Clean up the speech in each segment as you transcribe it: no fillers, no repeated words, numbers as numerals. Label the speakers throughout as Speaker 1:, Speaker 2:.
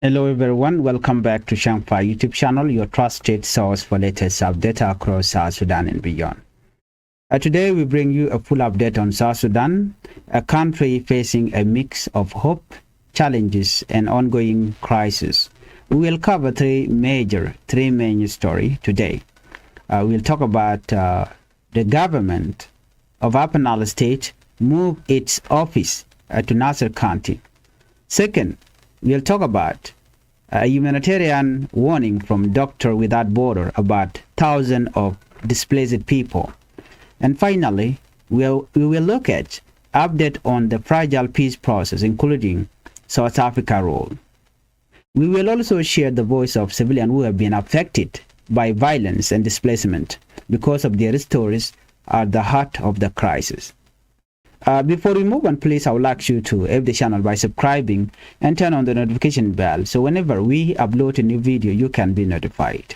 Speaker 1: Hello everyone, welcome back to Changfied YouTube channel, your trusted source for latest updates across South Sudan and beyond. Today we bring you a full update on South Sudan, a country facing a mix of hope, challenges and ongoing crisis. We will cover three main stories today. We'll talk about the government of Upper Nile State move its office to Nasir County. Second, we'll talk about a humanitarian warning from Doctors Without Borders about thousands of displaced people. And finally, we will look at update on the fragile peace process, including South Africa's role. We will also share the voice of civilians who have been affected by violence and displacement because of their stories at the heart of the crisis. Before we move on, please, I would like you to help the channel by subscribing and turn on the notification bell so whenever we upload a new video, you can be notified.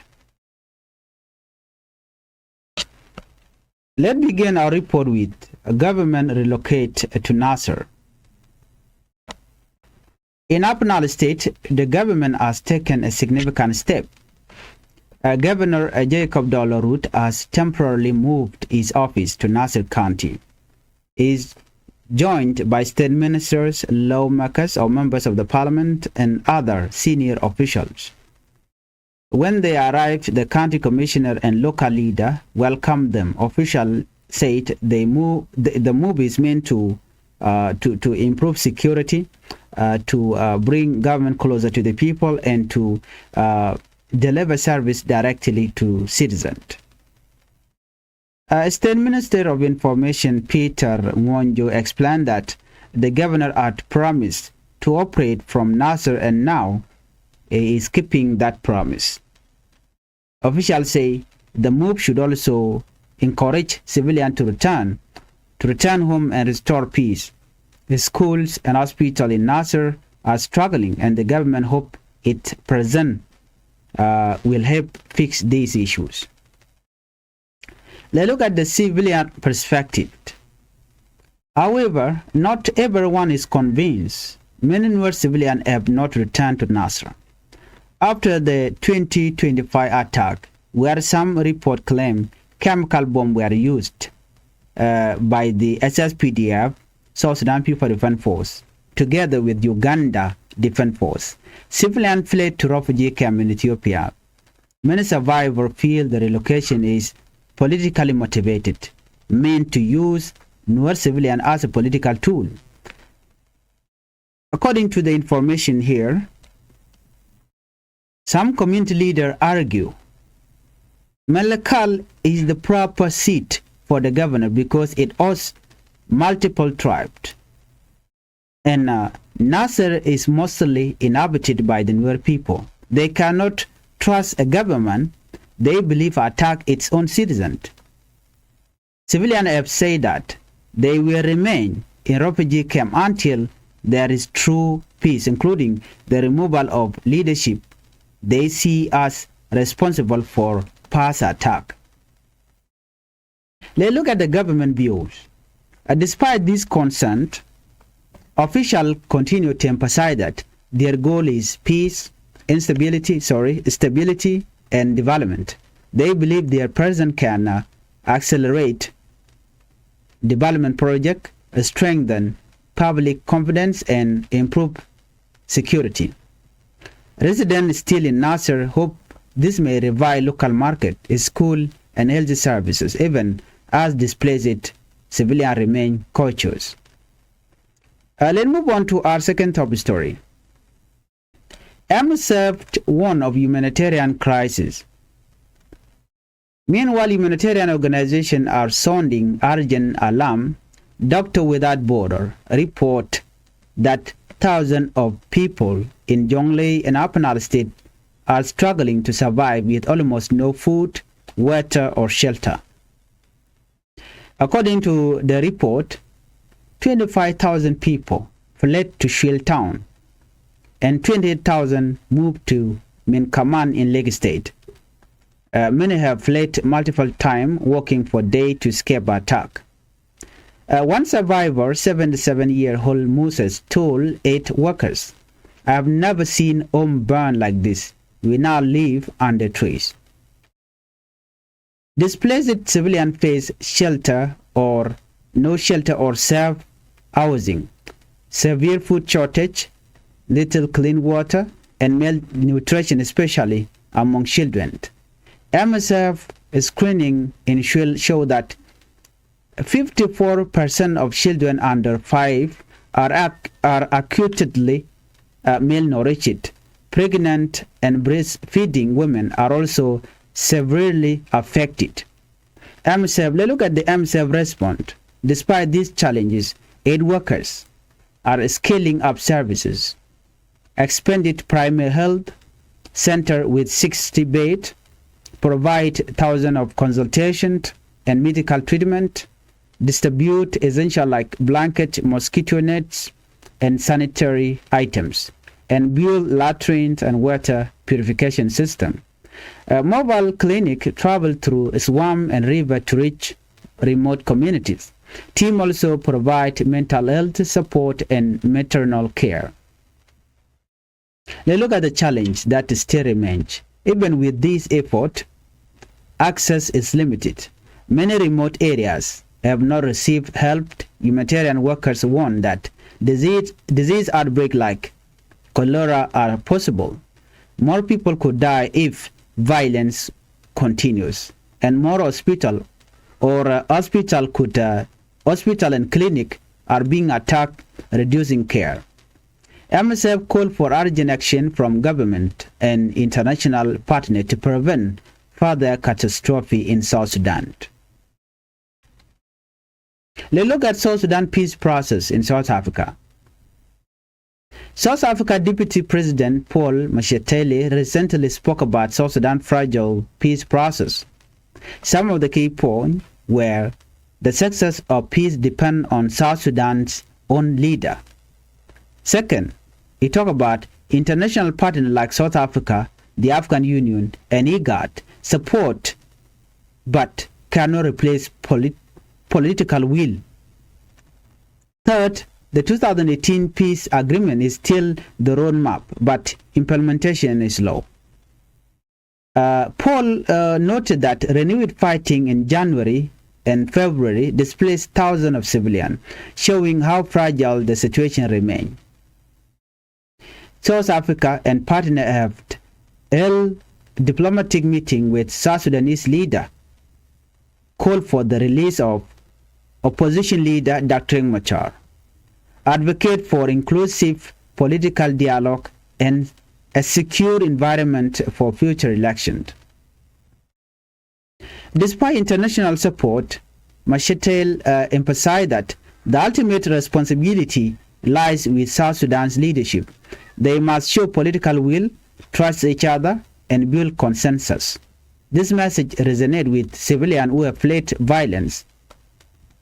Speaker 1: Let's begin our report with government relocate to Nasir. In Upper Nile State, the government has taken a significant step. Governor Jacob Dollarut has temporarily moved his office to Nasir County. Is joined by state ministers, lawmakers or members of the parliament and other senior officials. When they arrived, the county commissioner and local leader welcomed them. Officials said the move is meant to improve security, to bring government closer to the people and to deliver service directly to citizens. State Minister of Information Peter Mwonjo explained that the governor had promised to operate from Nasir and now he is keeping that promise. Officials say the move should also encourage civilians to return home and restore peace. The schools and hospitals in Nasir are struggling and the government hope its presence will help fix these issues. Let's look at the civilian perspective. However, not everyone is convinced. Many newer civilians have not returned to Nasir. After the 2025 attack, where some reports claim chemical bombs were used by the SSPDF, South Sudan People Defense Force, together with Uganda Defense Force, civilians fled to refugee camp in Ethiopia. Many survivors feel the relocation is politically motivated, meant to use newer civilians as a political tool. According to the information here, some community leaders argue Malakal is the proper seat for the governor because it hosts multiple tribes. And Nasir is mostly inhabited by the newer people. They cannot trust a government they believe attack its own citizens. Civilians have said that they will remain in refugee camp until there is true peace, including the removal of leadership they see as responsible for past attack. Let's look at the government views. Despite this concern, officials continue to emphasize that their goal is peace, stability, and development. They believe their president can accelerate development projects, strengthen public confidence, and improve security. Residents still in Nasir hope this may revive local market, school, and health services, even as displaced civilians remain cautious. Let's move on to our second top story. served one of humanitarian crisis. Meanwhile, humanitarian organizations are sounding urgent alarm. Doctors Without Borders report that thousands of people in Jonglei and Upper Nile State are struggling to survive with almost no food, water, or shelter. According to the report, 25,000 people fled to Shil town and 28,000 moved to Minkaman in Lake State. Many have fled multiple times, walking for days to escape attack. One survivor, 77-year-old Moses, told 8 workers I have never seen home burn like this. We now live under trees. Displaced civilians face shelter or no shelter or self housing, severe food shortage, little clean water, and malnutrition, especially among children. MSF screening show that 54% of children under 5 are acutely malnourished. Pregnant and breastfeeding women are also severely affected. MSF, let's look at the MSF response. Despite these challenges, aid workers are scaling up services, expanded primary health center with 60 beds, provide thousands of consultations and medical treatment, distribute essential like blanket, mosquito nets, and sanitary items, and build latrines and water purification system. A mobile clinic travel through swamp and river to reach remote communities. Team also provide mental health support and maternal care. Let's look at the challenge that still remains. Even with this effort, access is limited. Many remote areas have not received help. Humanitarian workers warn that disease outbreaks like cholera are possible. More people could die if violence continues, and more hospital and clinic are being attacked, reducing care. MSF called for urgent action from government and international partners to prevent further catastrophe in South Sudan. Let's look at South Sudan peace process in South Africa. South Africa Deputy President Paul Mashat recently spoke about South Sudan's fragile peace process. Some of the key points were the success of peace depends on South Sudan's own leader. Second, he talked about international partners like South Africa, the African Union, and IGAD support, but cannot replace political will. Third, the 2018 peace agreement is still the roadmap, but implementation is low. Paul noted that renewed fighting in January and February displaced thousands of civilians, showing how fragile the situation remains. South Africa and partners have held diplomatic meeting with South Sudanese leader, called for the release of opposition leader Dr. Mashat, advocate for inclusive political dialogue and a secure environment for future elections. Despite international support, Mashat emphasized that the ultimate responsibility lies with South Sudan's leadership. They must show political will, trust each other, and build consensus. This message resonates with civilians who have fled violence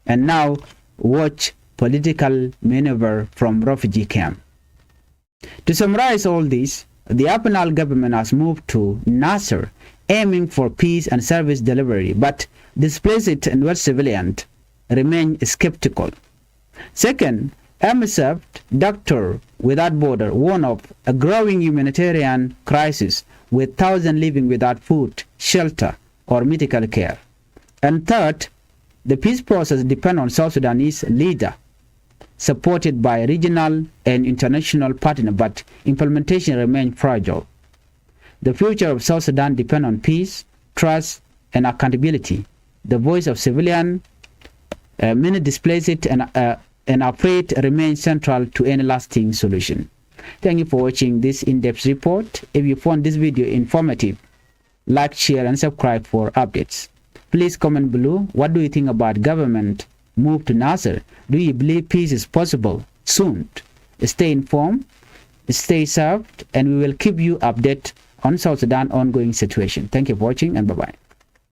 Speaker 1: and now watch political maneuver from refugee camp. To summarize all this, the Nile government has moved to Nasir, aiming for peace and service delivery, but displaced and West civilians remain skeptical. Second, MSF, Doctor Without Border, warned of a growing humanitarian crisis with thousands living without food, shelter, or medical care. And third, the peace process depends on South Sudanese leader, supported by regional and international partners, but implementation remains fragile. The future of South Sudan depends on peace, trust, and accountability. The voice of civilians, many displaced and afraid, remains central to any lasting solution. Thank you for watching this in-depth report. If you found this video informative, like, share, and subscribe for updates. Please comment below. What do you think about government move to Nasir? Do you believe peace is possible soon? Stay informed, stay served, and we will keep you updated on South Sudan ongoing situation. Thank you for watching, and bye-bye.